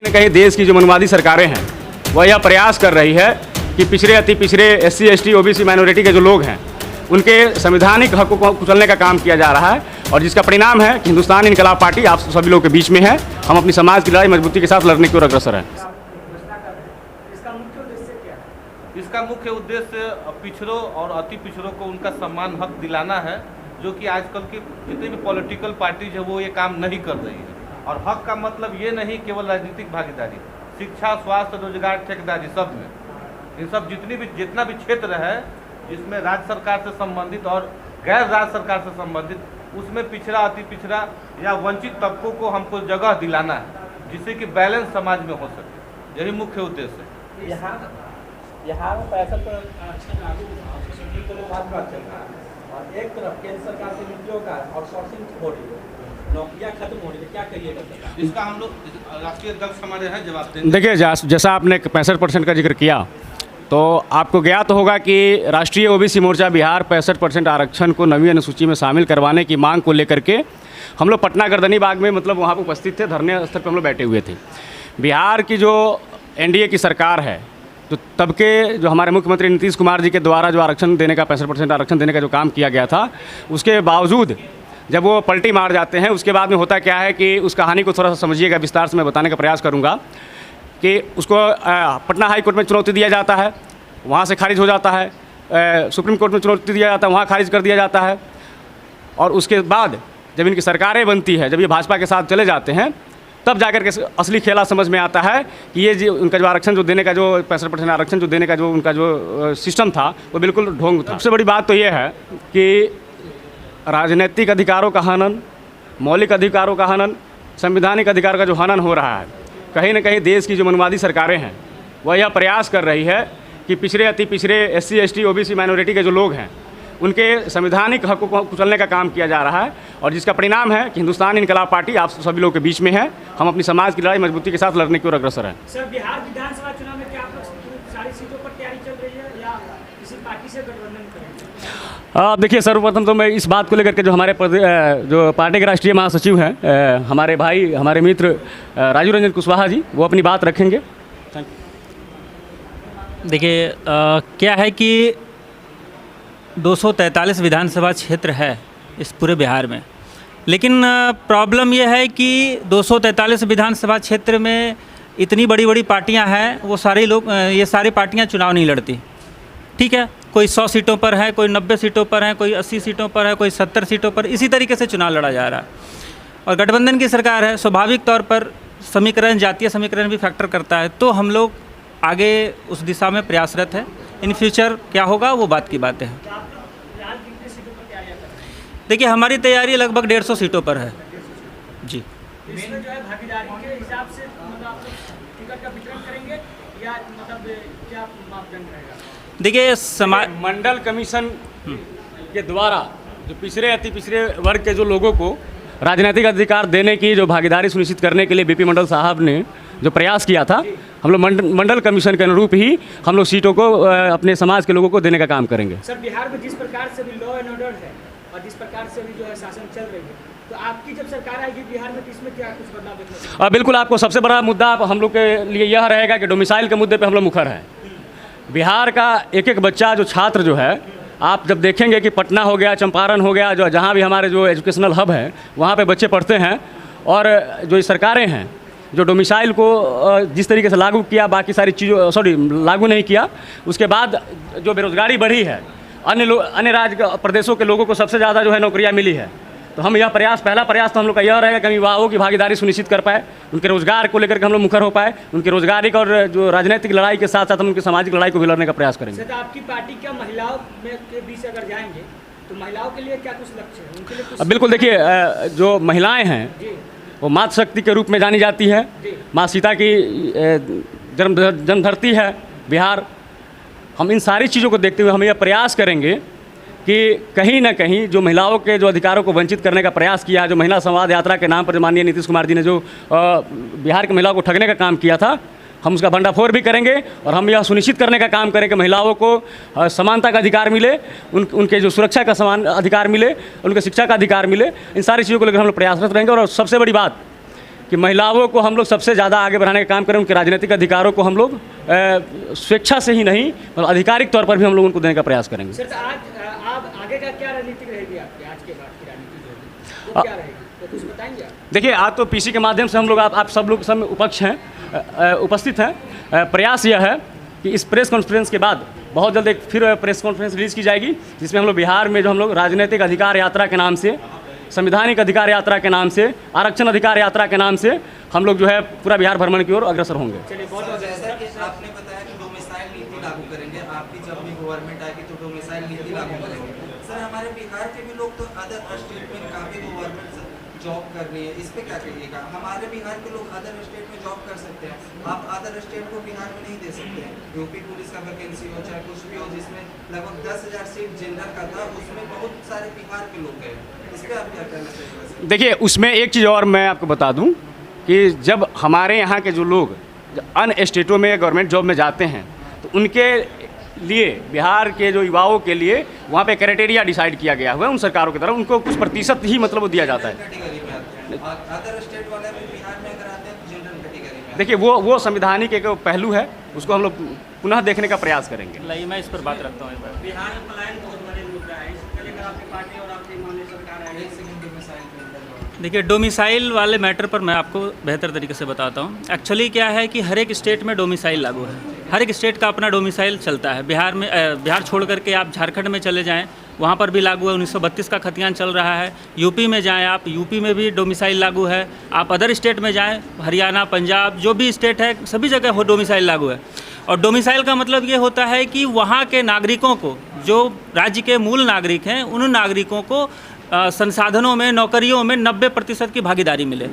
कहीं देश की जो मनवादी सरकारें हैं वह यह प्रयास कर रही है कि पिछड़े अति पिछड़े SC ST OBC माइनॉरिटी के जो लोग हैं उनके संवैधानिक हकों को कुचलने का काम किया जा रहा है, और जिसका परिणाम है कि हिंदुस्तान इनकलाब पार्टी आप सभी लोगों के बीच में है। हम अपनी समाज की लड़ाई मजबूती के साथ लड़ने की ओर अग्रसर हैं। इसका मुख्य उद्देश्य पिछड़ों और अति पिछड़ों को उनका सम्मान हक दिलाना है, जो कि आजकल की जितनी भी पॉलिटिकल पार्टीज है वो ये काम नहीं कर रही है। और हक का मतलब ये नहीं केवल राजनीतिक भागीदारी, शिक्षा, स्वास्थ्य, रोजगार, ठेकेदारी, सब में इन सब जितना भी क्षेत्र है जिसमें राज्य सरकार से संबंधित और गैर राज्य सरकार से संबंधित, उसमें पिछड़ा, अति पिछड़ा या वंचित तबकों को हमको जगह दिलाना है, जिससे कि बैलेंस समाज में हो सके। यही मुख्य उद्देश्य है। यहाँ पैसा तो और एक तरफ केंद्र सरकार से नीतियों का आउटसोर्सिंग हो रही है, नौकरियाँ खत्म हो रही है, क्या करिएगा? इसका हम लोग राष्ट्रीय अध्यक्ष हमारे हैं जवाब देंगे। देखिए, जैसा आपने 65% का जिक्र किया, तो आपको ज्ञात होगा कि राष्ट्रीय OBC मोर्चा बिहार 65% आरक्षण को नवीं अनुसूची में शामिल करवाने की मांग को लेकर के हम लोग पटना गर्दनी बाग में वहाँ पर उपस्थित थे, धरने स्थल पर हम लोग बैठे हुए थे। बिहार की जो NDA की सरकार है, तो तब के जो हमारे मुख्यमंत्री नीतीश कुमार जी के द्वारा जो आरक्षण देने का 65% आरक्षण देने का जो काम किया गया था, उसके बावजूद जब वो पलटी मार जाते हैं, उसके बाद में होता क्या है कि उस कहानी को थोड़ा सा समझिएगा, विस्तार से मैं बताने का प्रयास करूँगा कि उसको पटना हाई कोर्ट में चुनौती दिया जाता है, वहाँ से खारिज हो जाता है, सुप्रीम कोर्ट में चुनौती दिया जाता है, वहाँ खारिज कर दिया जाता है, और उसके बाद जब इनकी सरकारें बनती है, जब ये भाजपा के साथ चले जाते हैं, तब जाकर के असली खेला समझ में आता है कि ये जो उनका जो आरक्षण जो देने का जो 65% आरक्षण जो देने का जो उनका जो सिस्टम था वो बिल्कुल ढोंग था। सबसे बड़ी बात तो ये है कि राजनीतिक अधिकारों का हनन, मौलिक अधिकारों का हनन, संवैधानिक अधिकार का जो हनन हो रहा है, कहीं ना कहीं देश की जो मनवादी सरकारें हैं वह यह प्रयास कर रही है कि पिछड़े अति पिछड़े SC ST OBC माइनॉरिटी के जो लोग हैं उनके संवैधानिक हकों को कुचलने का काम किया जा रहा है, और जिसका परिणाम है कि हिंदुस्तान इनकलाब पार्टी आप सभी लोगों के बीच में है। हम अपनी समाज की लड़ाई मजबूती के साथ लड़ने की ओर अग्रसर हैं। सर, बिहार विधानसभा चुनाव में क्या आप लोग सारी सीटों पर तैयारी चल रही है या किसी पार्टी से गठबंधन करेंगे? देखिए, सर्वप्रथम तो मैं इस बात को लेकर के जो हमारे जो पार्टी के राष्ट्रीय महासचिव हैं, हमारे भाई, हमारे मित्र राजीव रंजन कुशवाहा जी, वो अपनी बात रखेंगे। Thank you. देखिए, क्या है कि 243 विधानसभा क्षेत्र है इस पूरे बिहार में, लेकिन प्रॉब्लम यह है कि 243 विधानसभा क्षेत्र में इतनी बड़ी बड़ी पार्टियां हैं, वो सारे लोग, ये सारी पार्टियां चुनाव नहीं लड़ती। ठीक है, कोई 100 सीटों पर है, कोई 90 सीटों पर है, कोई 80 सीटों पर है, कोई 70 सीटों पर, इसी तरीके से चुनाव लड़ा जा रहा है। और गठबंधन की सरकार है, स्वाभाविक तौर पर समीकरण, जातीय समीकरण भी फैक्टर करता है, तो हम लोग आगे उस दिशा में प्रयासरत है। इन फ्यूचर क्या होगा वो बात की बात है। देखिए, हमारी तैयारी लगभग 150 सीटों पर है जी। इसमें जो है भागीदारी के हिसाब से मतलब आप लोग टिकट का वितरण करेंगे या मतलब क्या मापदंड रहेगा? देखिए, मंडल कमीशन के द्वारा जो पिछड़े अति पिछड़े वर्ग के जो लोगों को राजनीतिक अधिकार देने की जो भागीदारी सुनिश्चित करने के लिए BP मंडल साहब ने जो प्रयास किया था, हम लोग मंडल कमीशन के अनुरूप ही हम लोग सीटों को अपने समाज के लोगों को देने का काम करेंगे। सर, बिहार में जिस प्रकार से भी लॉ एंड ऑर्डर है और जिस प्रकार से भी जो है शासन चल रही है, तो आपकी जब सरकार आएगी बिहार में, तो इसमें क्या कुछ बदलाव देखने को? बिल्कुल, आपको सबसे बड़ा मुद्दा हम लोग के लिए यह रहेगा कि डोमिसाइल के मुद्दे पे हम लोग मुखर हैं। बिहार का एक एक बच्चा, जो छात्र जो है, आप जब देखेंगे कि पटना हो गया, चंपारण हो गया, जो जहाँ भी हमारे जो एजुकेशनल हब है वहाँ पे बच्चे पढ़ते हैं, और जो सरकारें हैं जो डोमिसाइल को जिस तरीके से लागू किया, बाकी सारी चीज़ों लागू नहीं किया, उसके बाद जो बेरोजगारी बढ़ी है, अन्य राज्य प्रदेशों के लोगों को सबसे ज़्यादा जो है नौकरियाँ मिली है। तो हम यह पहला प्रयास तो हम लोग का यह रहेगा कि युवाओं की भागीदारी सुनिश्चित कर पाए, उनके रोजगार को लेकर के हम लोग मुखर हो पाए, उनके रोजगारिक और जो राजनीतिक लड़ाई के साथ साथ हम उनकी सामाजिक लड़ाई को भी लड़ने का प्रयास करेंगे। सर, आपकी पार्टी क्या महिलाओं में के बीच अगर जाएंगे तो महिलाओं के लिए क्या कुछ लक्ष्य है, उनके लिए कुछ? बिल्कुल, देखिए, जो महिलाएँ हैं वो मातृ शक्ति के रूप में जानी जाती है। माँ सीता की जन्म धरती है बिहार। हम इन सारी चीज़ों को देखते हुए हम यह प्रयास करेंगे कि कहीं ना कहीं जो महिलाओं के जो अधिकारों को वंचित करने का प्रयास किया, जो महिला संवाद यात्रा के नाम पर जो माननीय नीतीश कुमार जी ने जो बिहार की महिलाओं को ठगने का काम किया था, हम उसका भंडाफोड़ भी करेंगे, और हम यह सुनिश्चित करने का काम करें कि महिलाओं को समानता का अधिकार मिले, उनके जो सुरक्षा का समान अधिकार मिले, उनके शिक्षा का अधिकार मिले। इन सारी चीज़ों को लेकर हम लोग प्रयासरत रहेंगे। और सबसे बड़ी बात कि महिलाओं को हम लोग सबसे ज़्यादा आगे बढ़ाने का काम करें, उनके राजनीतिक अधिकारों को हम लोग स्वेच्छा से ही नहीं मतलब आधिकारिक तौर पर भी हम लोग उनको देने का प्रयास करेंगे। सर, तो आज आप आगे का क्या रणनीति रहेगी आपकी, आज के बाद की रणनीति जो है वो क्या रहेगी, तो कुछ बताएंगे आप? देखिए, आज तो पीसी के माध्यम से हम लोग आप सब लोग सब उपक्ष हैं, उपस्थित हैं। प्रयास यह है कि इस प्रेस कॉन्फ्रेंस के बाद बहुत जल्द एक फिर प्रेस कॉन्फ्रेंस रिलीज़ की जाएगी, जिसमें हम लोग बिहार में जो हम लोग राजनीतिक अधिकार यात्रा के नाम से, संवैधानिक अधिकार यात्रा के नाम से, आरक्षण अधिकार यात्रा के नाम से हम लोग जो है पूरा बिहार भ्रमण की ओर अग्रसर होंगे। जैसा कि आपने बताया कि डोमिसाइल नीति लागू करेंगे, आपकी जब भी गवर्नमेंट आएगी तो डोमिसाइल नीति लागू करेंगे। सर, हमारे बिहार के भी लोग तो अदर स्टेट में काफ़ी गवर्नमेंट जॉब कर रही है, इस पे क्या कहिएगा? हमारे बिहार के लोग अदर स्टेट में जॉब कर सकते हैं, आप अदर स्टेट को बिहार में नहीं दे सकते हैं। यूपी पुलिस का वैकेंसी हो चाहे कुछ भी हो, जिसमें लगभग 10,000 सीट जनरल का था, उसमें बहुत सारे बिहार के लोग गए, इस पर आप क्या कहना चाहिए? देखिए, उसमें एक चीज़ और मैं आपको बता दूं कि जब हमारे यहाँ के जो लोग अन्य स्टेटों में गवर्नमेंट जॉब में जाते हैं तो उनके लिए बिहार के जो युवाओं के लिए वहाँ पे क्राइटेरिया डिसाइड किया गया हुआ है उन सरकारों की तरफ, उनको कुछ प्रतिशत ही मतलब वो दिया जाता है। कैटेगरी में आते हैं, अदर स्टेट वाले भी बिहार में अगर आते हैं तो जनरल कैटेगरी में। देखिए, वो संविधानिक एक पहलू है, उसको हम लोग पुनः देखने का प्रयास करेंगे। लाइए मैं इस पर बात रखता हूँ एक बार। बिहार में पलायन बहुत बड़े मुद्दा है, इसको लेकर आपकी पार्टी और आपकी माननीय सरकार है। एक सेकंड डोमिसाइल पे देखिए, डोमिसाइल वाले मैटर पर मैं आपको बेहतर तरीके से बताता हूँ। एक्चुअली क्या है कि हर एक स्टेट में डोमिसाइल लागू है, हर एक स्टेट का अपना डोमिसाइल चलता है। बिहार में बिहार छोड़ करके आप झारखंड में चले जाएं, वहाँ पर भी लागू है, 1932 का खतियान चल रहा है। यूपी में जाएं आप, यूपी में भी डोमिसाइल लागू है। आप अदर स्टेट में जाएं, हरियाणा, पंजाब, जो भी स्टेट है सभी जगह हो डोमिसाइल लागू है। और डोमिसाइल का मतलब ये होता है कि वहाँ के नागरिकों को, जो राज्य के मूल नागरिक हैं, उन नागरिकों को संसाधनों में, नौकरियों में 90% की भागीदारी मिले।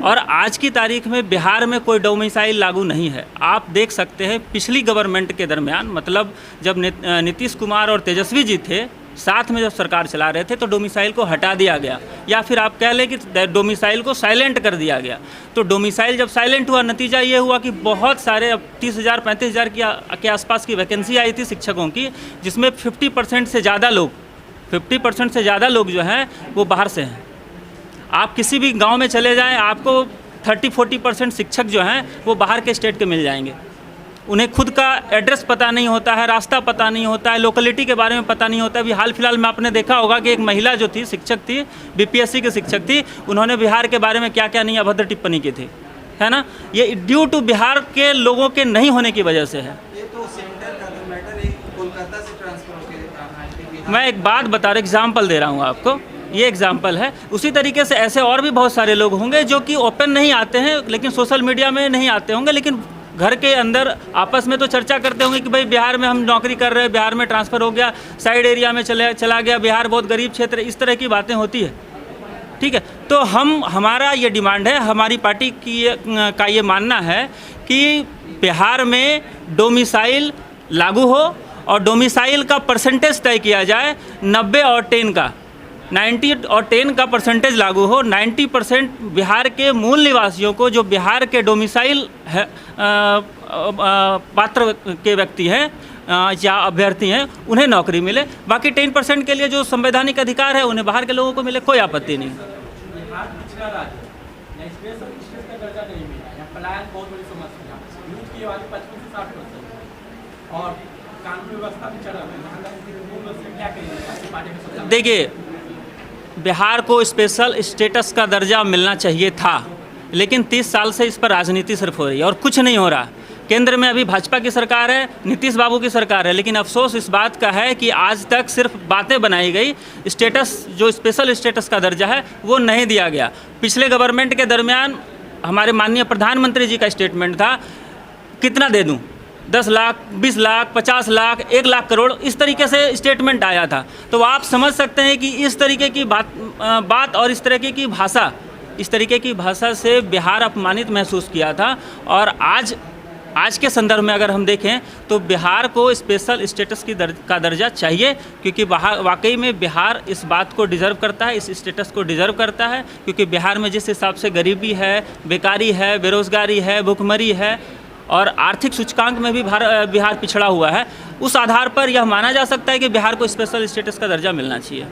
और आज की तारीख में बिहार में कोई डोमिसाइल लागू नहीं है। आप देख सकते हैं पिछली गवर्नमेंट के दरमियान, मतलब जब नीतीश कुमार और तेजस्वी जी थे साथ में जब सरकार चला रहे थे, तो डोमिसाइल को हटा दिया गया, या फिर आप कह लें कि डोमिसाइल को साइलेंट कर दिया गया। तो डोमिसाइल जब साइलेंट हुआ, नतीजा ये हुआ कि बहुत सारे, अब 30,000 35,000 के आसपास की वैकेंसी आई थी शिक्षकों की, जिसमें 50% से ज़्यादा लोग जो हैं वो बाहर से हैं। आप किसी भी गांव में चले जाएं, आपको 30-40% शिक्षक जो हैं वो बाहर के स्टेट के मिल जाएंगे। उन्हें खुद का एड्रेस पता नहीं होता है, रास्ता पता नहीं होता है, लोकेलिटी के बारे में पता नहीं होता है। अभी हाल फिलहाल में आपने देखा होगा कि एक महिला जो थी, शिक्षक थी, बीपीएससी की शिक्षक थी, उन्होंने बिहार के बारे में क्या क्या नहीं अभद्र टिप्पणी की थी, है ना। ये ड्यू टू बिहार के लोगों के नहीं होने की वजह से है। ये तो सेंटर का तो मैटर है, कोलकाता से ट्रांसफर होकर मैं एक बात बता रहा, एग्जाम्पल दे रहा हूँ आपको, ये एग्जाम्पल है। उसी तरीके से ऐसे और भी बहुत सारे लोग होंगे जो कि ओपन नहीं आते हैं, लेकिन सोशल मीडिया में नहीं आते होंगे, लेकिन घर के अंदर आपस में तो चर्चा करते होंगे कि भाई बिहार में हम नौकरी कर रहे हैं, बिहार में ट्रांसफ़र हो गया, साइड एरिया में चला गया, बिहार बहुत गरीब क्षेत्र है, इस तरह की बातें होती है। ठीक है, तो हमारा ये डिमांड है, हमारी पार्टी का ये मानना है कि बिहार में डोमिसाइल लागू हो और डोमिसाइल का परसेंटेज तय किया जाए 90 और 10 का, 90 और 10 का परसेंटेज लागू हो। 90% बिहार के मूल निवासियों को, जो बिहार के डोमिसाइल है पात्र के व्यक्ति हैं या अभ्यर्थी हैं, उन्हें नौकरी मिले। बाकी 10% के लिए जो संवैधानिक अधिकार है उन्हें बाहर के लोगों को मिले, कोई आपत्ति नहीं। बिहार पिछड़ा राज्य है, स्पेशल स्टेट का दर्जा नहीं मिला, यहाँ पलायन बहुत बड़ी समस्या, यूथ की आबादी 55 से 60% और कानून व्यवस्था भी चला हुआ है। क्या करेंगे? देखिए, बिहार को स्पेशल स्टेटस का दर्जा मिलना चाहिए था, लेकिन 30 साल से इस पर राजनीति सिर्फ हो रही है और कुछ नहीं हो रहा। केंद्र में अभी भाजपा की सरकार है, नीतीश बाबू की सरकार है, लेकिन अफसोस इस बात का है कि आज तक सिर्फ बातें बनाई गई, स्टेटस जो स्पेशल स्टेटस का दर्जा है वो नहीं दिया गया। पिछले गवर्नमेंट के दरमियान हमारे माननीय प्रधानमंत्री जी का स्टेटमेंट था, कितना दे दूँ, 10 लाख, 20 लाख, 50 लाख, 1 लाख करोड़, इस तरीके से स्टेटमेंट आया था। तो आप समझ सकते हैं कि इस तरीके की बात और इस तरीके की भाषा से बिहार अपमानित महसूस किया था। और आज के संदर्भ में अगर हम देखें तो बिहार को स्पेशल स्टेटस का दर्जा चाहिए, क्योंकि वाकई में बिहार इस बात को डिज़र्व करता है, इस स्टेटस को डिज़र्व करता है, क्योंकि बिहार में जिस हिसाब से गरीबी है, बेकारी है, बेरोज़गारी है, भुखमरी है और आर्थिक सूचकांक में भी बिहार पिछड़ा हुआ है, उस आधार पर यह माना जा सकता है कि बिहार को स्पेशल स्टेटस का दर्जा मिलना चाहिए।